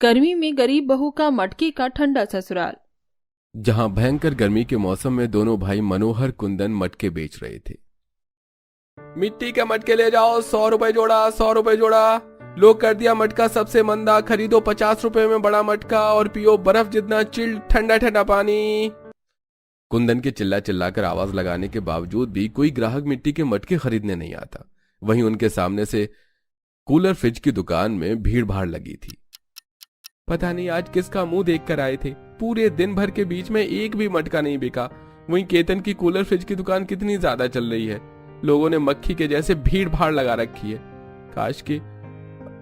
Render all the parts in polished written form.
गर्मी में गरीब बहू का मटके का ठंडा ससुराल। जहां भयंकर गर्मी के मौसम में दोनों भाई मनोहर कुंदन मटके बेच रहे थे। मिट्टी के मटके ले जाओ, 100 रुपए जोड़ा, 100 रुपए जोड़ा। लोग कर दिया मटका सबसे मंदा, खरीदो 50 रुपए में बड़ा मटका और पियो बर्फ जितना चिल्ड ठंडा ठंडा पानी। कुंदन के चिल्ला चिल्लाकर आवाज लगाने के बावजूद भी कोई ग्राहक मिट्टी के मटके खरीदने नहीं आता। वहीं उनके सामने से कूलर फ्रिज की दुकान में भीड़ भाड़ लगी थी। पता नहीं आज किसका मुंह देखकर आए थे, पूरे दिन भर के बीच में एक भी मटका नहीं बिका। वहीं केतन की कूलर फ्रिज की दुकान कितनी ज्यादा चल रही है, लोगों ने मक्खी के जैसे भीड़ भाड़ लगा रखी है। काश कि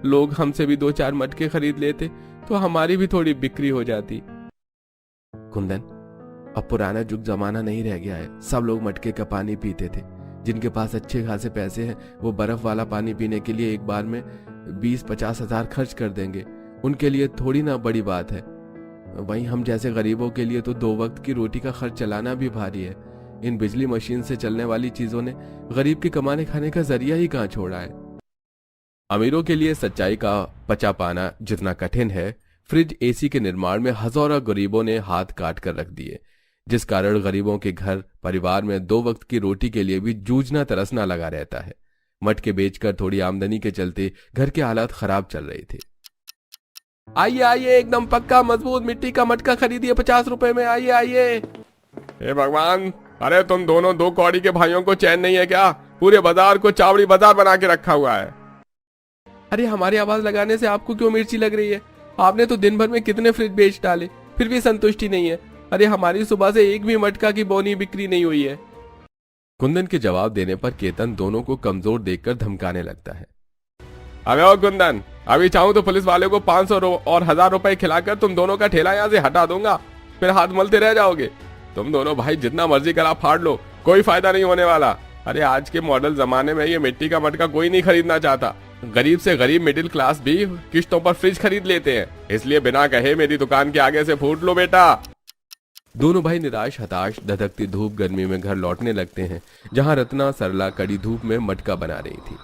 लोग हमसे भी 2-4 मटके खरीद लेते तो हमारी भी थोड़ी बिक्री हो जाती। कुंदन, अब पुराना जुग जमाना नहीं रह गया है। सब लोग मटके का पानी पीते थे। जिनके पास अच्छे खासे पैसे हैं वो बर्फ वाला पानी पीने के लिए एक बार में 20-50 हजार खर्च कर देंगे। उनके लिए थोड़ी ना बड़ी बात है। वहीं हम जैसे गरीबों के लिए तो 2 वक्त की रोटी का खर्च चलाना भी भारी है। इन बिजली मशीन से चलने वाली चीजों ने गरीब के कमाने खाने का जरिया ही कहां छोड़ा है। अमीरों के लिए सच्चाई का पचा पाना जितना कठिन है, फ्रिज एसी के निर्माण में हजारों गरीबों ने हाथ काट कर रख दिए, जिस कारण गरीबों के घर परिवार में 2 वक्त की रोटी के लिए भी जूझना तरसना लगा रहता है। मटके बेचकर थोड़ी आमदनी के चलते घर के हालात खराब चल रहे थे। आइए आइए, एकदम पक्का मजबूत मिट्टी का मटका खरीदिए 50 रुपए में। आइए आइए। हे भगवान, अरे तुम दोनों 2 कौड़ी के भाइयों को चैन नहीं है क्या? पूरे बाजार को चावड़ी बाजार बना के रखा हुआ है। अरे हमारी आवाज लगाने से आपको क्यों मिर्ची लग रही है? आपने तो दिन भर में कितने फ्रिज बेच डाले, फिर भी संतुष्टि नहीं है। अरे हमारी सुबह से एक भी मटका की बोनी बिक्री नहीं हुई है। कुंदन के जवाब देने पर केतन दोनों को कमजोर देखकर धमकाने लगता है। अबे ओ कुंदन, अभी चाहूं तो पुलिस वाले को 500 और 1000 रुपए खिलाकर तुम दोनों का ठेला यहाँ से हटा दूंगा, फिर हाथ मलते रह जाओगे। तुम दोनों भाई जितना मर्जी करा फाड़ लो, कोई फायदा नहीं होने वाला। अरे आज के मॉडल जमाने में ये मिट्टी का मटका कोई नहीं खरीदना चाहता। गरीब से गरीब मिडिल क्लास भी किश्तों पर फ्रिज खरीद लेते हैं, इसलिए बिना कहे मेरी दुकान के आगे से फूट लो बेटा। दोनों भाई निराश हताश धधकती धूप गर्मी में घर लौटने लगते हैं, जहां रत्ना सरला कड़ी धूप में मटका बना रही थी।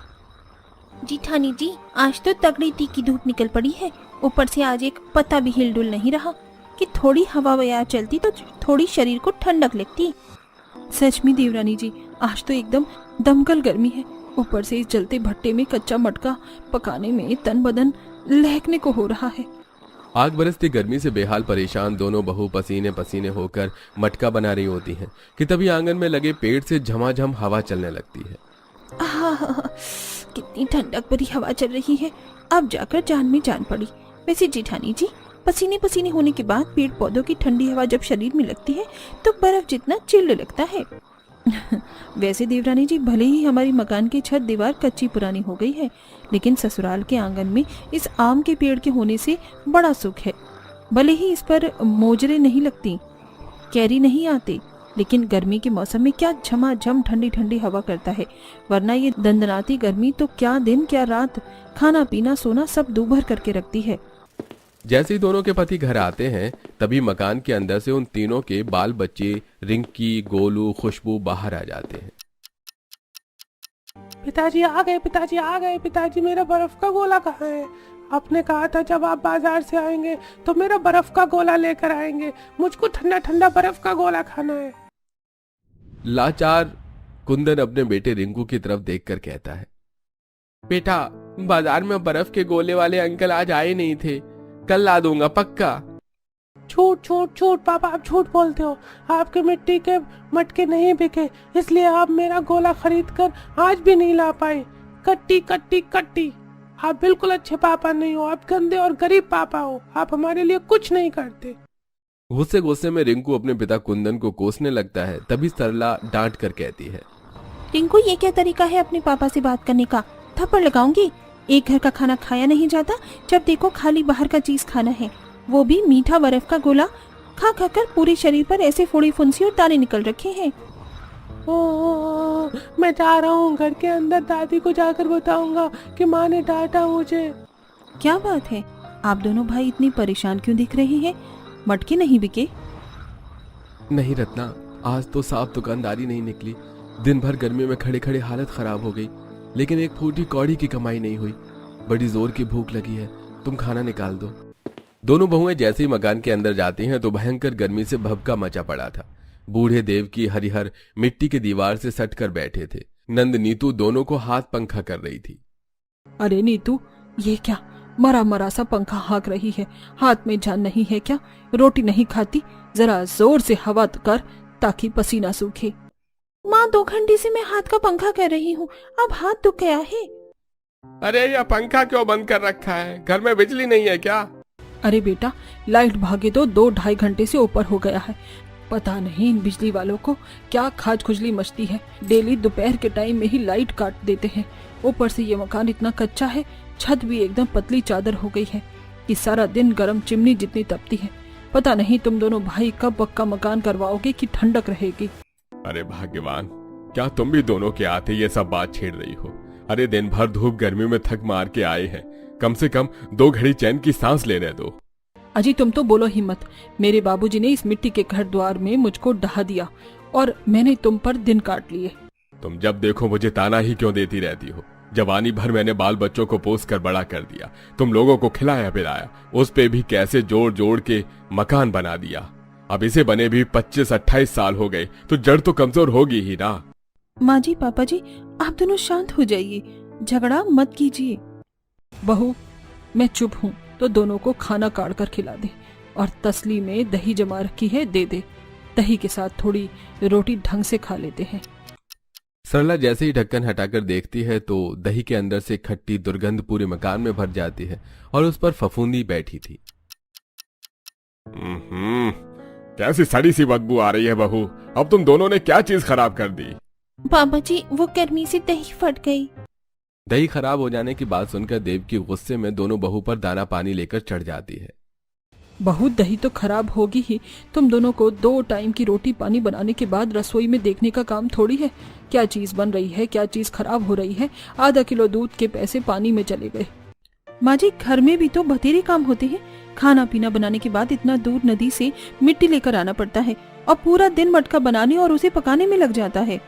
जी ठानी जी, आज तो तगड़ी तीखी धूप निकल पड़ी है। ऊपर से आज एक पत्ता भी हिलडुल नहीं रहा कि थोड़ी हवा वया चलती तो थोड़ी शरीर को ठंडक लगती। सच में देवरानी जी, आज तो एकदम दमकल गर्मी है। ऊपर से इस जलते भट्टे में कच्चा मटका पकाने में तन बदन लहकने को हो रहा है। आग बरसती गर्मी से बेहाल परेशान दोनों बहू पसीने पसीने होकर मटका बना रही होती हैं कि तभी आंगन में लगे पेड़ से झमाझम हवा चलने लगती है। कितनी ठंडक भरी हवा चल रही है, अब जाकर जान में जान पड़ी। वैसे जेठानी जी, पसीने पसीने होने के बाद पेड़ पौधों की ठंडी हवा जब शरीर में लगती है तो बर्फ जितना चिल्ड लगता है। वैसे देवरानी जी, भले ही हमारी मकान की छत दीवार कच्ची पुरानी हो गई है, लेकिन ससुराल के आंगन में इस आम के पेड़ के होने से बड़ा सुख है। भले ही इस पर मोजरे नहीं लगती, कैरी नहीं आते, लेकिन गर्मी के मौसम में क्या झमाझम ठंडी ठंडी हवा करता है। वरना ये दंदनाती गर्मी तो क्या दिन क्या रात, खाना पीना सोना सब दूभर करके रखती है। जैसे ही दोनों के पति घर आते हैं तभी मकान के अंदर से उन तीनों के बाल बच्चे रिंकी, गोलू, खुशबू बाहर आ जाते हैं। पिताजी आ गए, पिताजी आ गए। पिताजी, मेरा बर्फ का गोला कहाँ है? आपने कहा था जब आप बाजार से आएंगे तो मेरा बर्फ का गोला लेकर आएंगे। मुझको ठंडा ठंडा बर्फ का गोला खाना है। लाचार कुंदन अपने बेटे रिंकू की तरफ देखकर कहता है, बेटा बाजार में बर्फ के गोले वाले अंकल आज आए नहीं थे, कल ला दूंगा पक्का। झूठ झूठ झूठ पापा, आप झूठ बोलते हो। आपके मिट्टी के मटके नहीं बिके, इसलिए आप मेरा गोला खरीद कर आज भी नहीं ला पाए। कट्टी कट्टी कट्टी, आप बिल्कुल अच्छे पापा नहीं हो। आप गंदे और गरीब पापा हो। आप हमारे लिए कुछ नहीं करते। गुस्से गुस्से में रिंकू अपने पिता कुंदन को कोसने लगता है। तभी सरला डांट कर कहती है, रिंकू, ये क्या तरीका है अपने पापा से बात करने का? थप्पड़ लगाऊंगी। एक घर का खाना खाया नहीं जाता, जब देखो खाली बाहर का चीज खाना है, वो भी मीठा बर्फ का गोला। खा खा कर पूरे शरीर पर ऐसे फोड़ी फुंसी और दाने निकल रखे हैं। ओ, मैं जा रहा हूँ घर के अंदर। दादी को जाकर बताऊंगा कि माँ ने डांटा मुझे। क्या बात है, आप दोनों भाई इतनी परेशान क्यों दिख रहे हैं? मटके नहीं बिके? नहीं रत्ना, आज तो साफ दुकानदारी नहीं निकली। दिन भर गर्मी में खड़े खड़े हालत खराब हो गई, लेकिन एक फूटी कौड़ी की कमाई नहीं हुई। बड़ी जोर की भूख लगी है, तुम खाना निकाल दो। दोनों बहुएं जैसे ही मकान के अंदर जाती हैं तो भयंकर गर्मी से भभका मचा पड़ा था। बूढ़े देव की हरिहर मिट्टी की दीवार से सट कर बैठे थे। नंद नीतू दोनों को हाथ पंखा कर रही थी। अरे नीतू, ये क्या मरा मरा सा पंखा हाँक रही है? हाथ में जान नहीं है क्या? रोटी नहीं खाती? जरा जोर से हवा कर ताकि पसीना सूखे। माँ 2 घंटे से मैं हाथ का पंखा कर रही हूँ, अब हाथ दुख गया है। अरे यह पंखा क्यों बंद कर रखा है? घर में बिजली नहीं है क्या? अरे बेटा, लाइट भागे तो 2-2.5 घंटे से ऊपर हो गया है। पता नहीं इन बिजली वालों को क्या खाज खुजली मचती है। डेली दोपहर के टाइम में ही लाइट काट देते हैं। ऊपर से ये मकान इतना कच्चा है, छत भी एकदम पतली चादर हो गई है कि सारा दिन गर्म चिमनी जितनी तपती है। पता नहीं तुम दोनों भाई कब पक्का मकान करवाओगे कि ठंडक रहेगी। अरे भाग्यवान, क्या तुम भी दोनों के आते ये सब बात छेड़ रही हो? अरे दिन भर धूप गर्मी में थक मार के आए हैं, कम से कम 2 घड़ी चैन की सांस लेने दो। अजी तुम तो बोलो ही मत। मेरे बाबूजी ने इस मिट्टी के घर द्वार में मुझको ढहा दिया और मैंने तुम पर दिन काट लिए। तुम जब देखो मुझे ताना ही क्यों देती रहती हो? जवानी भर मैंने बाल बच्चों को पोस कर बड़ा कर दिया, तुम लोगों को खिलाया पिलाया, उस पे भी कैसे जोड़ जोड़ के मकान बना दिया। अब इसे बने भी 25-28 साल हो गए तो जड़ तो कमजोर होगी ही ना। माँ जी, पापा जी, आप दोनों शांत हो जाइए, झगड़ा मत कीजिए। बहू, मैं चुप हूँ तो दोनों को खाना काट कर खिला दे और तसली में दही जमा रखी है दे दे। दही के साथ थोड़ी रोटी ढंग से खा लेते हैं। सरला जैसे ही ढक्कन हटाकर देखती है तो दही के अंदर से खट्टी दुर्गंध पूरे मकान में भर जाती है और उस पर फफूंदी बैठी थी। कैसी सड़ी सी बदबू आ रही है बहू, अब तुम दोनों ने क्या चीज खराब कर दी? पापा जी, वो गर्मी से दही फट गई। दही खराब हो जाने की बात सुनकर देव की गुस्से में दोनों बहू पर दाना पानी लेकर चढ़ जाती है। बहू, दही तो खराब होगी ही। तुम दोनों को 2 टाइम की रोटी पानी बनाने के बाद रसोई में देखने का काम थोड़ी है क्या चीज बन रही है, क्या चीज खराब हो रही है। आधा किलो दूध के पैसे पानी में चले गए। माँ जी, घर में भी तो बतेरे काम होते हैं। खाना पीना बनाने के बाद इतना दूर नदी से मिट्टी लेकर आना पड़ता है और पूरा दिन मटका बनाने और उसे पकाने में लग जाता है।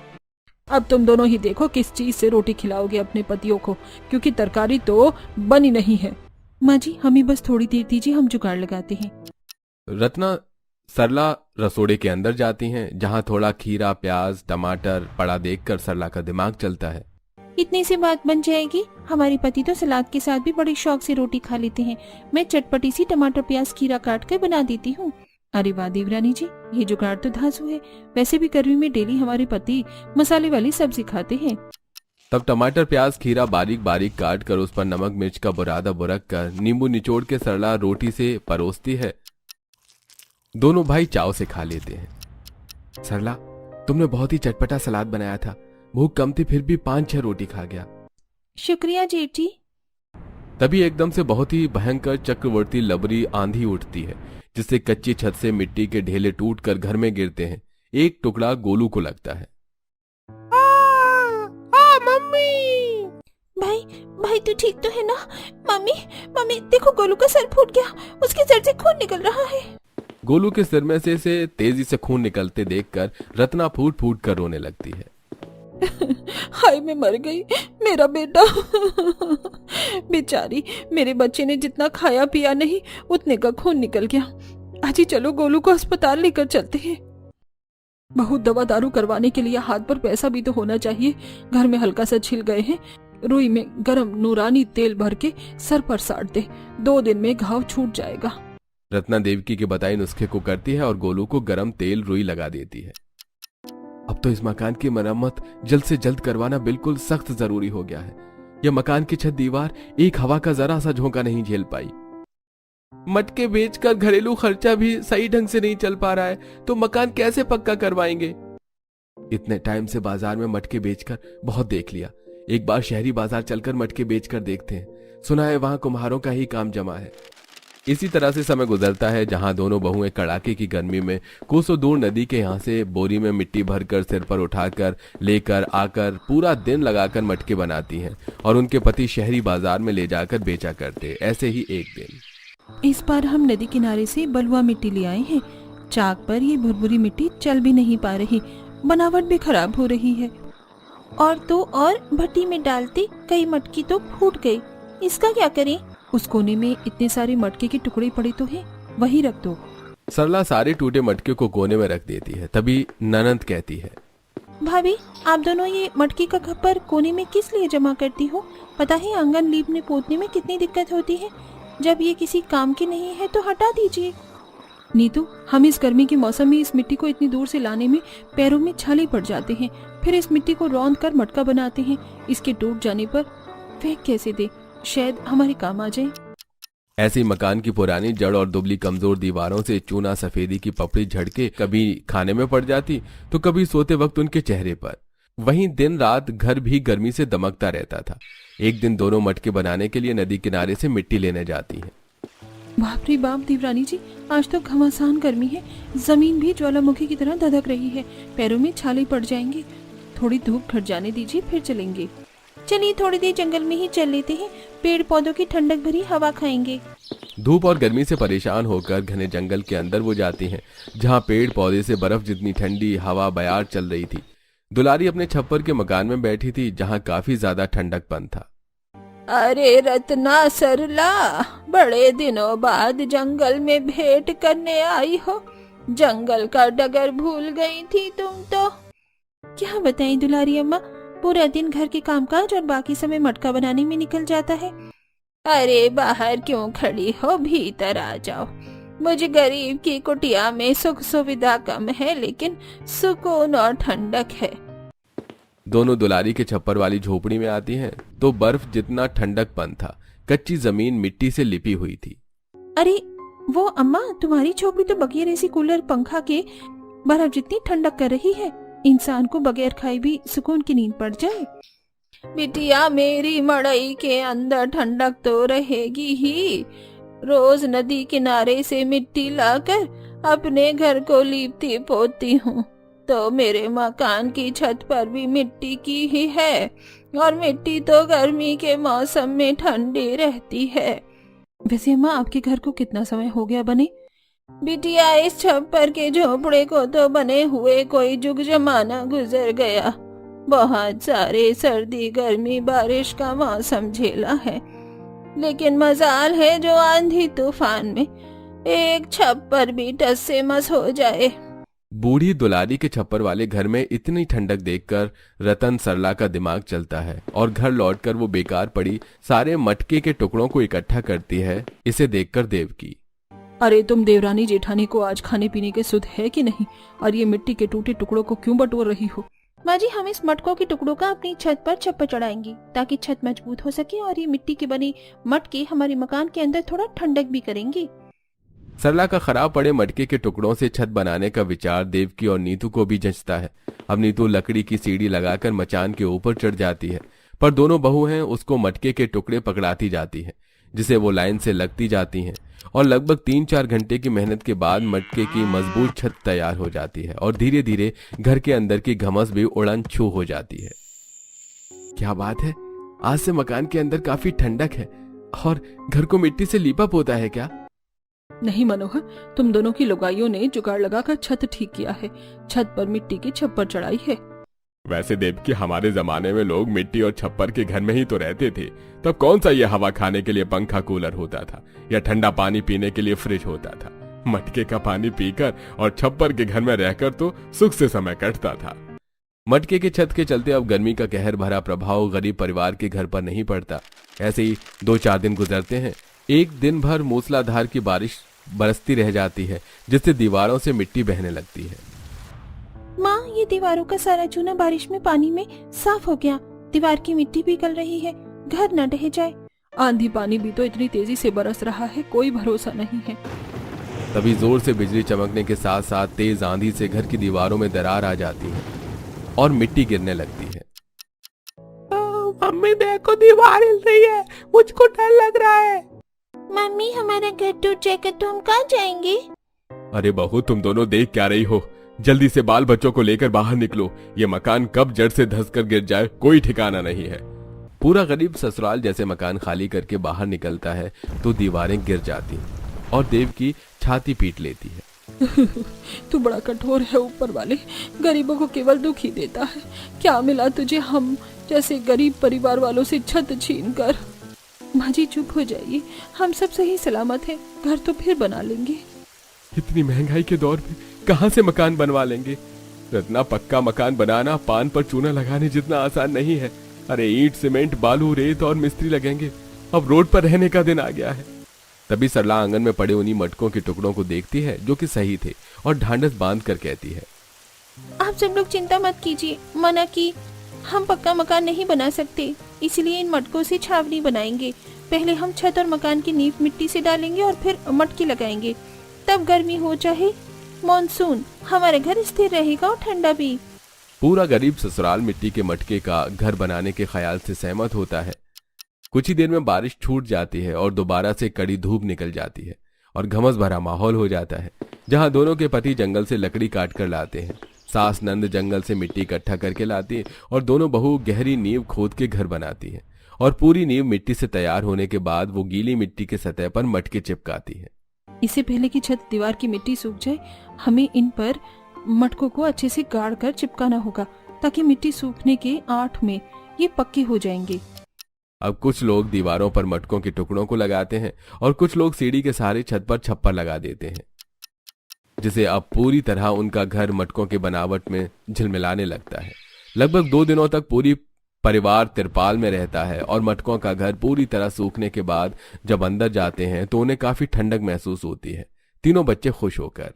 अब तुम दोनों ही देखो किस चीज से रोटी खिलाओगे अपने पतियों को, क्योंकि तरकारी तो बनी नहीं है। माँ जी, हमें बस थोड़ी देर दीजिए, हम जुगाड़ लगाते हैं। रत्ना सरला रसोड़े के अंदर जाती हैं, जहां थोड़ा खीरा, प्याज, टमाटर पड़ा देखकर सरला का दिमाग चलता है। इतने से बात बन जाएगी। हमारे पति तो सलाद के साथ भी बड़े शौक से रोटी खा लेते हैं। मैं चटपटी सी टमाटर प्याज खीरा काट कर बना देती हूँ। अरे वाह देवरानी जी, ये जुगाड़ तो धांसू है। वैसे भी गर्मी में डेली हमारे पति मसाले वाली सब्जी खाते हैं। तब टमाटर प्याज खीरा बारीक बारीक काट कर उस पर नमक मिर्च का बुरादा बुरक कर नींबू निचोड़ के सरला रोटी से परोसती है। दोनों भाई चाव से खा लेते हैं। सरला, तुमने बहुत ही चटपटा सलाद बनाया था। भूख कम थी फिर भी 5-6 रोटी खा गया। शुक्रिया जेठ जी। तभी एकदम से बहुत ही भयंकर चक्रवर्ती लबरी आंधी उठती है, जिससे कच्ची छत से मिट्टी के ढेले टूटकर घर में गिरते हैं। एक टुकड़ा गोलू को लगता है। मम्मी! भाई तू ठीक तो है ना? मम्मी देखो, गोलू का सर फूट गया, उसके सर से खून निकल रहा है। गोलू के सिर में से तेजी से खून निकलते देखकर रत्ना फूट फूट कर रोने लगती है। हाय, मैं मर गई, मेरा बेटा। बेचारी, मेरे बच्चे ने जितना खाया पिया नहीं उतने का खून निकल गया। आज ही चलो गोलू को अस्पताल लेकर चलते हैं। बहुत दवा दारू करवाने के लिए हाथ पर पैसा भी तो होना चाहिए। घर में हल्का सा छिल गए हैं, रुई में गरम नूरानी तेल भर के सर पर साट दे, 2 दिन में घाव छूट जाएगा। रत्ना देवकी के बताए नुस्खे को करती है और गोलू को गरम तेल रुई लगा देती है। अब तो इस मकान की मरम्मत जल्द से जल्द करवाना बिल्कुल सख्त जरूरी हो गया है। यह मकान की छत दीवार एक हवा का जरा सा झोंका नहीं झेल पाई। मटके बेचकर घरेलू खर्चा भी सही ढंग से नहीं चल पा रहा है, तो मकान कैसे पक्का करवाएंगे? इतने टाइम से बाजार में मटके बेचकर बहुत देख लिया। एक बार शहरी बाजार चलकर मटके बेचकर देखते हैं। सुना है वहां कुम्हारों का ही काम जमा है। इसी तरह से समय गुजरता है, जहां दोनों बहुएं कड़ाके की गर्मी में कोसों दूर नदी के यहाँ से बोरी में मिट्टी भरकर सिर पर उठाकर लेकर आकर पूरा दिन लगाकर मटके बनाती हैं और उनके पति शहरी बाजार में ले जाकर बेचा करते। ऐसे ही एक दिन इस बार हम नदी किनारे से बलुआ मिट्टी ले आए हैं। चाक पर ये भुरभुरी मिट्टी चल भी नहीं पा रही, बनावट भी खराब हो रही है। और तो और भट्टी में डालते कई मटकी तो फूट गई। इसका क्या करें? उस कोने में इतने सारे मटके के टुकड़े पड़े तो हैं, वही रख दो। सरला सारे टूटे मटके को कोने में रख देती है। तभी ननंद कहती है, भाभी, आप दोनों ये मटकी का खप्पर कोने में किस लिए जमा करती हो? पता है आंगन लीपने पोतने में कितनी दिक्कत होती है। जब ये किसी काम की नहीं है तो हटा दीजिए। नीतू, हम इस गर्मी के मौसम में इस मिट्टी को इतनी दूर से लाने में पैरों में छाले पड़ जाते हैं, फिर इस मिट्टी को रौंद कर मटका बनाते हैं। इसके टूट जाने पर फेंक कैसे दे, शायद हमारे काम आ जाए। ऐसे ही मकान की पुरानी जड़ और दुबली कमजोर दीवारों से चूना सफेदी की पपड़ी झड़के कभी खाने में पड़ जाती तो कभी सोते वक्त उनके चेहरे पर। वहीं दिन रात घर भी गर्मी से दमकता रहता था। एक दिन दोनों मटके बनाने के लिए नदी किनारे से मिट्टी लेने जाती हैं। बाप रे बाप देवरानी जी, आज तो घमासान गर्मी है। जमीन भी ज्वालामुखी की तरह धधक रही है, पैरों में छाले पड़ जाएंगे। थोड़ी धूप घट जाने दीजिए, फिर चलेंगे। चलिए थोड़ी देर जंगल में ही चल लेते हैं, पेड़ पौधों की ठंडक भरी हवा खाएंगे। धूप और गर्मी से परेशान होकर घने जंगल के अंदर वो जाती हैं, जहाँ पेड़ पौधे से बर्फ जितनी ठंडी हवा बयार चल रही थी। दुलारी अपने छप्पर के मकान में बैठी थी, जहाँ काफी ज्यादा ठंडकपन था। अरे रत्ना सरला, बड़े दिनों बाद जंगल में भेंट करने आई हो। जंगल का डगर भूल गई थी तुम तो। क्या बताएं दुलारी अम्मा, पूरा दिन घर के कामकाज और बाकी समय मटका बनाने में निकल जाता है। अरे बाहर क्यों खड़ी हो, भीतर आ जाओ। मुझ गरीब की कुटिया में सुख सुविधा कम है, लेकिन सुकून और ठंडक है। दोनों दुलारी के छप्पर वाली झोपड़ी में आती हैं तो बर्फ जितना ठंडकपन था। कच्ची जमीन मिट्टी से लिपी हुई थी। अरे वो अम्मा, तुम्हारी झोपड़ी तो बगैर ऐसी कूलर पंखा के बर्फ जितनी ठंडक कर रही है, इंसान को बगैर खाए भी सुकून की नींद पड़ जाए। बिटिया, मेरी मड़ई के अंदर ठंडक तो रहेगी ही। रोज नदी किनारे से मिट्टी लाकर अपने घर को लीपती पोतती हूँ, तो मेरे मकान की छत पर भी मिट्टी की ही है, और मिट्टी तो गर्मी के मौसम में ठंडी रहती है। वैसे अम्मा, आपके घर को कितना समय हो गया बने? बिटिया, इस छप्पर के झोपड़े को तो बने हुए कोई जुग जमाना गुजर गया। बहुत सारे सर्दी गर्मी बारिश का मौसम झेला है, लेकिन मजाल है जो आंधी तूफान में एक छप्पर भी टस से मस हो जाए। बूढ़ी दुलारी के छप्पर वाले घर में इतनी ठंडक देखकर रतन सरला का दिमाग चलता है और घर लौटकर वो बेकार पड़ी सारे मटके के टुकड़ों को इकट्ठा करती है। इसे देखकर देवकी, अरे तुम देवरानी जेठानी को आज खाने पीने के सुध है कि नहीं, और ये मिट्टी के टूटे टुकड़ों को क्यों बटोर रही हो? माँ जी, हम इस मटकों के टुकड़ों का अपनी छत पर छप्पर चढ़ाएंगी, ताकि छत मजबूत हो सके, और ये मिट्टी की बनी मटके हमारे मकान के अंदर थोड़ा ठंडक भी करेंगी। सरला का खराब पड़े मटके के टुकड़ों से छत बनाने का विचार देवकी और नीतू को भी जंचता है। अब नीतू लकड़ी की सीढ़ी लगाकर मचान के ऊपर चढ़ जाती है, पर दोनों बहू हैं उसको मटके के टुकड़े पकड़ाती जाती हैं, जिसे वो लाइन से लगती जाती हैं, और लगभग 3-4 घंटे की मेहनत के बाद मटके की मजबूत छत तैयार हो जाती है और धीरे धीरे घर के अंदर की घमस भी उड़न छू हो जाती है। क्या बात है, आज से मकान के अंदर काफी ठंडक है और घर को मिट्टी से लीपा पोता है क्या? नहीं मनोहर, तुम दोनों की लुगाइयों ने जुगाड़ लगाकर छत ठीक किया है, छत पर मिट्टी की छप्पर चढ़ाई है। वैसे देवकी, हमारे जमाने में लोग मिट्टी और छप्पर के घर में ही तो रहते थे, तब कौन सा ये हवा खाने के लिए पंखा कूलर होता था या ठंडा पानी पीने के लिए फ्रिज होता था। मटके का पानी पीकर और छप्पर के घर में रहकर तो सुख से समय कटता था। मटके के छत के चलते अब गर्मी का कहर भरा प्रभाव गरीब परिवार के घर पर नहीं पड़ता। ऐसे ही 2-4 दिन गुजरते हैं। एक दिन भर मूसलाधार की बारिश बरसती रह जाती है, जिससे दीवारों से मिट्टी बहने लगती है। माँ, ये दीवारों का सारा चूना बारिश में पानी में साफ हो गया। दीवार की मिट्टी पिघल रही है, घर न ढह जाए। आंधी पानी भी तो इतनी तेजी से बरस रहा है, कोई भरोसा नहीं है। तभी जोर से बिजली चमकने के साथ साथ तेज आंधी से घर की दीवारों में दरार आ जाती है और मिट्टी गिरने लगती है। मम्मी देखो, दीवार हिल रही है, मुझको डर लग रहा है। मम्मी, हमारा घर टूट जाएगा तो हम कहाँ जाएंगे? अरे बहू, तुम दोनों देख क्या रही हो? जल्दी से बाल बच्चों को लेकर बाहर निकलो, ये मकान कब जड़ से धंसकर गिर जाए कोई ठिकाना नहीं है। पूरा गरीब ससुराल जैसे मकान खाली करके बाहर निकलता है तो दीवारें गिर जाती हैं और देव की छाती पीट लेती है। तू बड़ा कठोर है ऊपर वाले, गरीबों को केवल दुख ही देता है। क्या मिला तुझे हम जैसे गरीब परिवार वालों से छत छीन कर? माँ जी चुप हो जाइए, हम सब सही सलामत हैं, घर तो फिर बना लेंगे। इतनी महंगाई के दौर में कहाँ से मकान बनवा लेंगे? रत्ना, पक्का मकान बनाना पान पर चूना लगाने जितना आसान नहीं है। अरे ईंट, सीमेंट, बालू, रेत और मिस्त्री लगेंगे। अब रोड पर रहने का दिन आ गया है। तभी सरला आंगन में पड़े उन्हीं मटकों के टुकड़ों को देखती है जो कि सही थे और ढांढस बांध कर कहती है, आप सब लोग चिंता मत कीजिए, मना की हम पक्का मकान नहीं बना सकते, इसलिए इन मटकों से छावनी बनाएंगे। पहले हम छत और मकान की नींव मिट्टी से डालेंगे और फिर मटके लगाएंगे। तब गर्मी हो चाहे मॉनसून, हमारा घर स्थिर रहेगा और ठंडा भी। पूरा गरीब ससुराल मिट्टी के मटके का घर बनाने के ख्याल से सहमत होता है। कुछ ही देर में बारिश छूट जाती है और दोबारा से कड़ी धूप निकल जाती है और घमस भरा माहौल हो जाता है, जहां दोनों के पति जंगल से लकड़ी काट कर लाते हैं। सास नंद जंगल से मिट्टी इकट्ठा करके लाती है और दोनों बहू गहरी नींव खोद के घर बनाती है और पूरी नींव मिट्टी से तैयार होने के बाद वो गीली मिट्टी के सतह पर मटके चिपकाती है। इससे पहले कि छत दीवार की मिट्टी सूख जाए, हमें इन पर मटकों को अच्छे से गाड़ कर चिपकाना होगा, ताकि मिट्टी सूखने के 8 में ये पक्के हो जाएंगे। अब कुछ लोग दीवारों पर मटकों के टुकड़ों को लगाते हैं और कुछ लोग सीढ़ी के सहारे छत पर छप्पर लगा देते हैं, जिसे अब पूरी तरह उनका घर मटकों के बनावट में झिलमिलाने लगता है। लगभग 2 दिनों तक पूरी परिवार तिरपाल में रहता है और मटकों का घर पूरी तरह सूखने के बाद जब अंदर जाते हैं तो उन्हें काफी ठंडक महसूस होती है। तीनों बच्चे खुश होकर,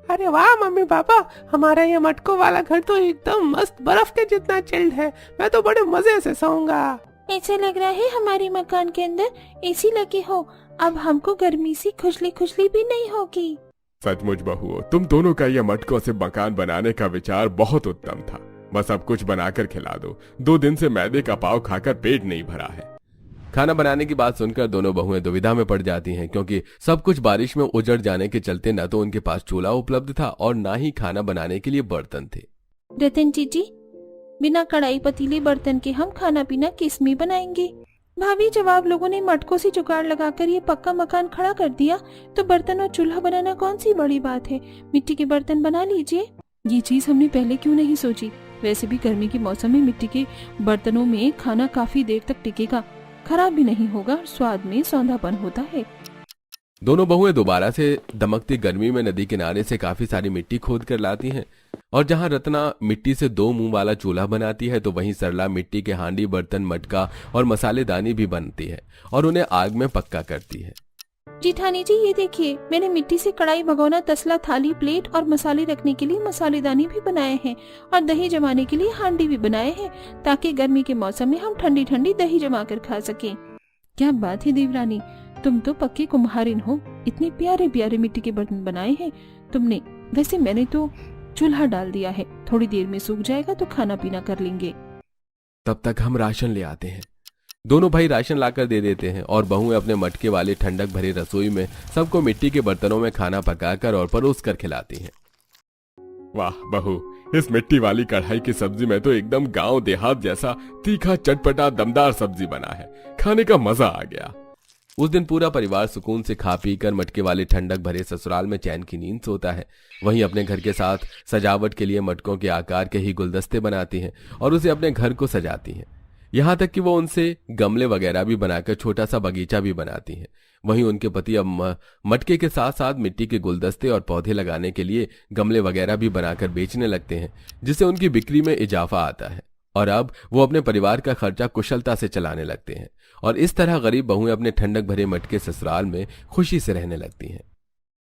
अरे वाह मम्मी पापा, हमारा ये मटकों वाला घर तो एकदम मस्त बर्फ के जितना चिल्ड है। मैं तो बड़े मजे से सोऊंगा। ऐसा लग रहा है हमारे मकान के अंदर एसी लगी हो। अब हमको गर्मी से खुजली खुजली भी नहीं होगी। सचमुच बहुओं, तुम दोनों का यह मटकों से मकान बनाने का विचार बहुत उत्तम था। बस अब कुछ बनाकर खिला दो। 2 दिन से मैदे का पाव खाकर पेट नहीं भरा है। खाना बनाने की बात सुनकर दोनों बहुएं दुविधा में पड़ जाती हैं, क्योंकि सब कुछ बारिश में उजड़ जाने के चलते न तो उनके पास चूल्हा उपलब्ध था और न ही खाना बनाने के लिए बर्तन थे। रतन जीजी, बिना कढ़ाई पतीले बर्तन के हम खाना पीना किस में बनाएंगे? भाभी, जब आप लोगों ने मटकों से जुगाड़ लगाकर ये पक्का मकान खड़ा कर दिया तो बर्तन और चूल्हा बनाना कौन सी बड़ी बात है। मिट्टी के बर्तन बना लीजिए। ये चीज हमने पहले क्यों नहीं सोची? वैसे भी गर्मी के मौसम में मिट्टी के बर्तनों में खाना काफी देर तक टिकेगा, खराब भी नहीं होगा और स्वाद में सौंधापन होता है। दोनों बहुएं दोबारा से दमकती गर्मी में नदी किनारे से काफी सारी मिट्टी खोद कर लाती हैं और जहां रत्ना मिट्टी से 2 मुंह वाला चूल्हा बनाती है तो वहीं सरला मिट्टी के हांडी, बर्तन, मटका और मसालेदानी भी बनती है और उन्हें आग में पक्का करती है। जिठानी जी, ये देखिए, मैंने मिट्टी से कढ़ाई, भगोना, तसला, थाली, प्लेट और मसाले रखने के लिए मसालेदानी भी बनाए हैं और दही जमाने के लिए हांडी भी बनाए हैं, ताकि गर्मी के मौसम में हम ठंडी ठंडी दही जमा कर खा सकें। क्या बात है देवरानी, तुम तो पक्की कुम्हारिन हो। इतने प्यारे प्यारे मिट्टी के बर्तन बनाए हैं तुमने। वैसे मैंने तो चूल्हा डाल दिया है, थोड़ी देर में सूख जाएगा तो खाना पीना कर लेंगे। तब तक हम राशन ले आते हैं। दोनों भाई राशन लाकर दे देते हैं और बहुएं अपने मटके वाले ठंडक भरे रसोई में सबको मिट्टी के बर्तनों में खाना पकाकर और परोस कर खिलाती हैं। वाह बहू, इस मिट्टी वाली कढ़ाई की सब्जी में तो एकदम गांव देहात जैसा तीखा, चटपटा, दमदार सब्जी बना है। खाने का मजा आ गया। उस दिन पूरा परिवार सुकून से खा पी कर मटके वाले ठंडक भरे ससुराल में चैन की नींद सोता है। वहीं अपने घर के साथ सजावट के लिए मटकों के आकार के ही गुलदस्ते बनाती हैं और उसे अपने घर को सजाती हैं। यहाँ तक कि वो उनसे गमले वगैरह भी बनाकर छोटा सा बगीचा भी बनाती हैं। वहीं उनके पति अब मटके के साथ साथ मिट्टी के गुलदस्ते और पौधे लगाने के लिए गमले वगैरह भी बनाकर बेचने लगते हैं, जिससे उनकी बिक्री में इजाफा आता है और अब वो अपने परिवार का खर्चा कुशलता से चलाने लगते हैं और इस तरह गरीब बहुएं अपने ठंडक भरे मटके ससुराल में खुशी से रहने लगती हैं।